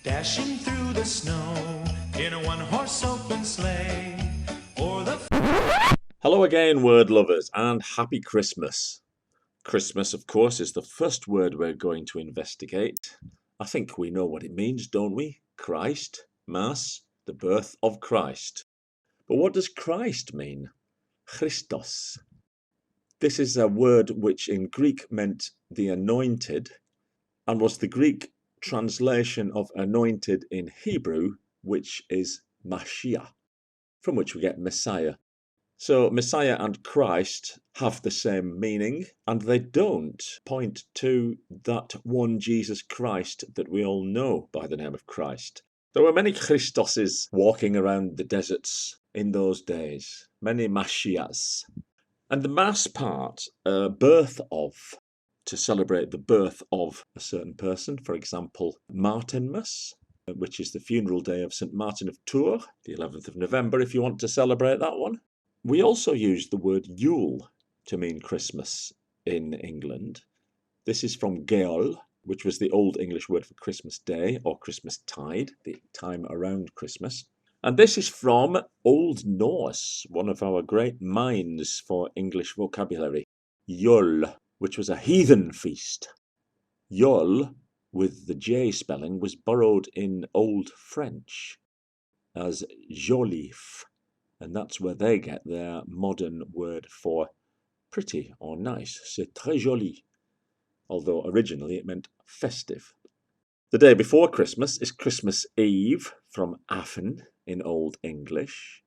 Dashing through the snow in a one-horse open sleigh, o'er the Hello again, word lovers, and happy Christmas. Christmas, of course, is the first word we're going to investigate. I think we know what it means, don't we? Christ, Mass, the birth of Christ. But what does Christ mean? Christos. This is a word which in Greek meant the anointed and was the Greek translation of anointed in Hebrew, which is Mashiach, from which we get Messiah. So Messiah and Christ have the same meaning, and they don't point to that one Jesus Christ that we all know by the name of Christ. There were many Christoses walking around the deserts in those days, many Mashiachs. And the Mass part, birth of, to celebrate the birth of a certain person, for example, Martinmas, which is the funeral day of St. Martin of Tours, the 11th of November, if you want to celebrate that one. We also use the word Yule to mean Christmas in England. This is from Gael, which was the Old English word for Christmas Day or Christmas Tide, the time around Christmas. And this is from Old Norse, one of our great mines for English vocabulary. Yule, which was a heathen feast. Yule, with the J spelling, was borrowed in Old French as jolif, and that's where they get their modern word for pretty or nice. C'est très joli, although originally it meant festive. The day before Christmas is Christmas Eve, from Afen in Old English,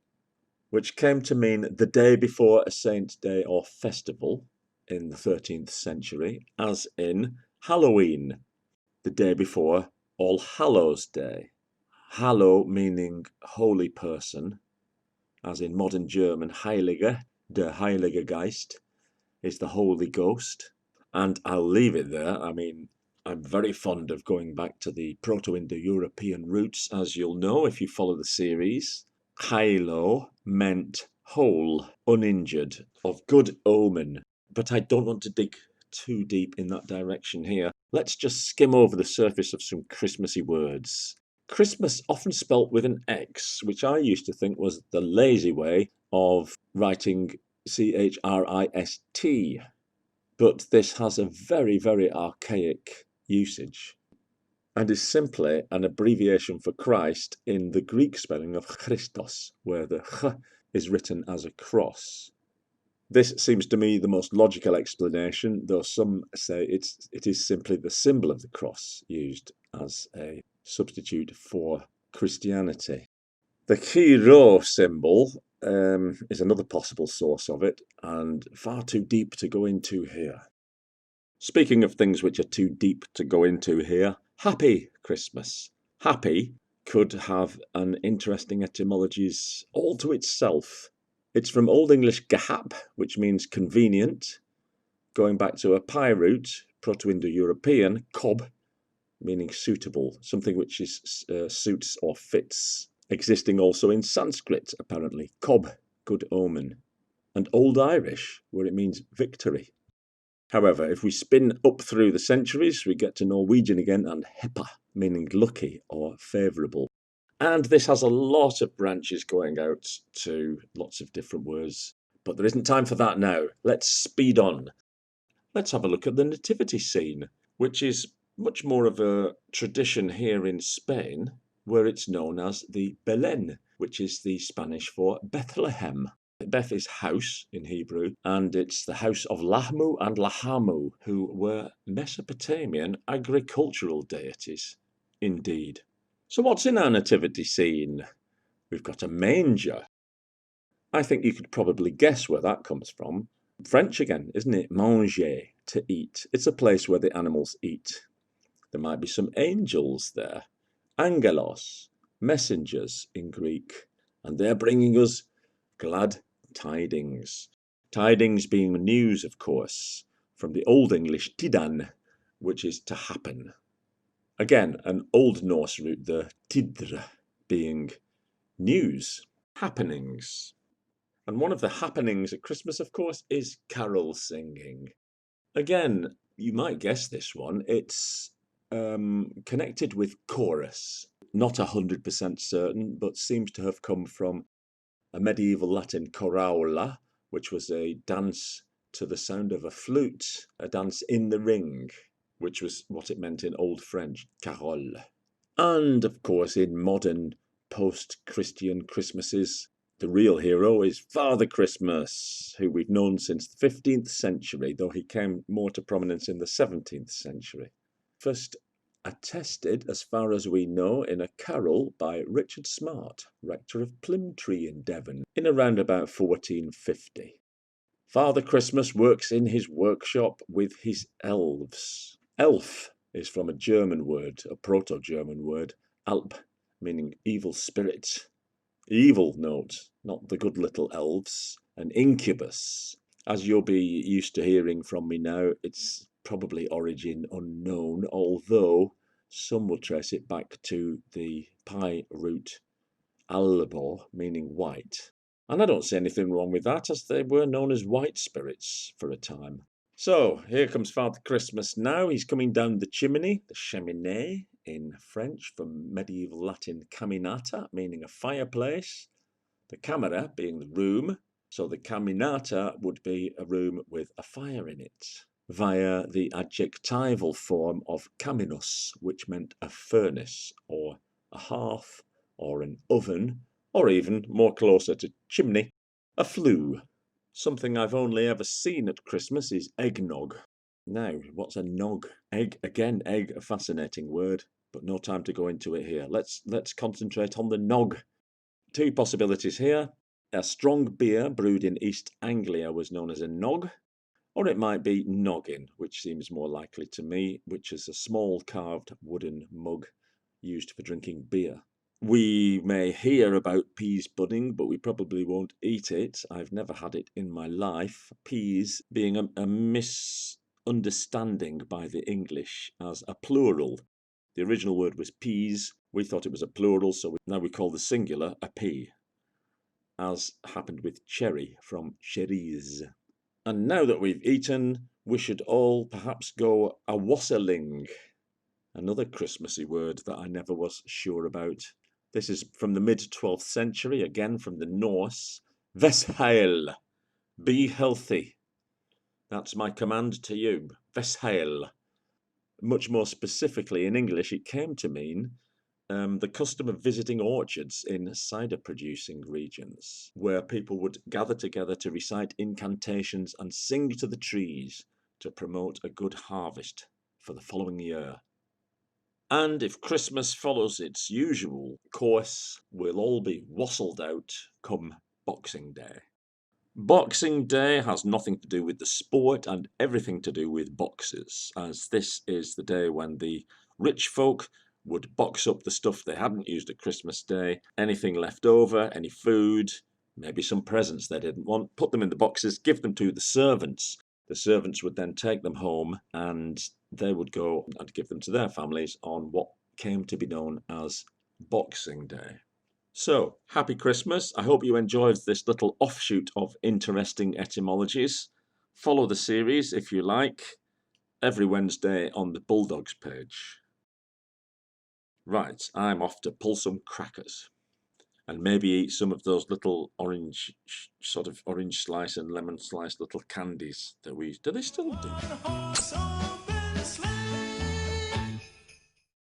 which came to mean the day before a saint's day or festival in the 13th century, as in Halloween, the day before All Hallows Day. Hallow meaning holy person, as in modern German Heilige, der Heilige Geist, is the Holy Ghost. And I'll leave it there. I mean, I'm very fond of going back to the Proto-Indo-European roots, as you'll know if you follow the series. Hailo meant whole, uninjured, of good omen. But I don't want to dig too deep in that direction here. Let's just skim over the surface of some Christmassy words. Christmas, often spelt with an X, which I used to think was the lazy way of writing Christ, but this has a very, very archaic usage and is simply an abbreviation for Christ in the Greek spelling of Christos, where the ch is written as a cross. This seems to me the most logical explanation, though some say it is simply the symbol of the cross used as a substitute for Christianity. The Chi Rho symbol is another possible source of it, and far too deep to go into here. Speaking of things which are too deep to go into here, Happy Christmas. Happy could have an interesting etymologies all to itself. It's from Old English gahap, which means convenient, going back to a Pi root, Proto-Indo-European, kob, meaning suitable, something which is suits or fits, existing also in Sanskrit, apparently, kob, good omen, and Old Irish, where it means victory. However, if we spin up through the centuries, we get to Norwegian again and heppa, meaning lucky or favourable. And this has a lot of branches going out to lots of different words, but there isn't time for that now. Let's speed on. Let's have a look at the nativity scene, which is much more of a tradition here in Spain, where it's known as the Belén, which is the Spanish for Bethlehem. Beth is house in Hebrew, and it's the house of Lahmu and Lahamu, who were Mesopotamian agricultural deities. Indeed. So what's in our nativity scene? We've got a manger. I think you could probably guess where that comes from. French again, isn't it? Manger, to eat. It's a place where the animals eat. There might be some angels there. Angelos, messengers in Greek. And they're bringing us glad tidings. Tidings being news, of course, from the Old English tidan, which is to happen. Again, an Old Norse root, the tidr, being news, happenings. And one of the happenings at Christmas, of course, is carol singing. Again, you might guess this one. It's connected with chorus. Not 100% certain, but seems to have come from a medieval Latin choraula, which was a dance to the sound of a flute, a dance in the ring, which was what it meant in Old French, carole. And of course, in modern post-Christian Christmases, the real hero is Father Christmas, who we've known since the 15th century, though he came more to prominence in the 17th century. First attested, as far as we know, in a carol by Richard Smart, rector of Plymtree in Devon, in around about 1450. Father Christmas works in his workshop with his elves. Elf is from a German word, a Proto-German word, Alp, meaning evil spirits. Evil note, not the good little elves. An incubus. As you'll be used to hearing from me now, it's probably origin unknown, although some will trace it back to the Pi root albo, meaning white. And I don't see anything wrong with that, as they were known as white spirits for a time. So, here comes Father Christmas now. He's coming down the chimney, the cheminée in French, from medieval Latin caminata, meaning a fireplace. The camera being the room, so the caminata would be a room with a fire in it, via the adjectival form of caminus, which meant a furnace, or a hearth, or an oven, or even, more closer to chimney, a flue. Something I've only ever seen at Christmas is eggnog. Now, what's a nog? Egg, again, egg, a fascinating word, but no time to go into it here. Let's concentrate on the nog. Two possibilities here. A strong beer brewed in East Anglia was known as a nog, or it might be noggin, which seems more likely to me, which is a small carved wooden mug used for drinking beer. We may hear about peas pudding, but we probably won't eat it. I've never had it in my life. Peas being a misunderstanding by the English as a plural. The original word was peas. We thought it was a plural, so now we call the singular a pea, as happened with cherry from cherries. And now that we've eaten, we should all perhaps go a wassaling, another Christmassy word that I never was sure about. This is from the mid-12th century, again from the Norse. Vesheil, be healthy. That's my command to you. Vesheil. Much more specifically in English, it came to mean the custom of visiting orchards in cider-producing regions, where people would gather together to recite incantations and sing to the trees to promote a good harvest for the following year. And if Christmas follows its usual course, we'll all be wassailed out come Boxing Day. Boxing Day has nothing to do with the sport and everything to do with boxes, as this is the day when the rich folk would box up the stuff they hadn't used at Christmas Day, anything left over, any food, maybe some presents they didn't want, put them in the boxes, give them to the servants. The servants would then take them home and they would go and give them to their families on what came to be known as Boxing Day. So, happy Christmas. I hope you enjoyed this little offshoot of interesting etymologies. Follow the series if you like, every Wednesday on the Bulldogs page. Right, I'm off to pull some crackers and maybe eat some of those little orange slice and lemon slice little candies that we... Do they still do?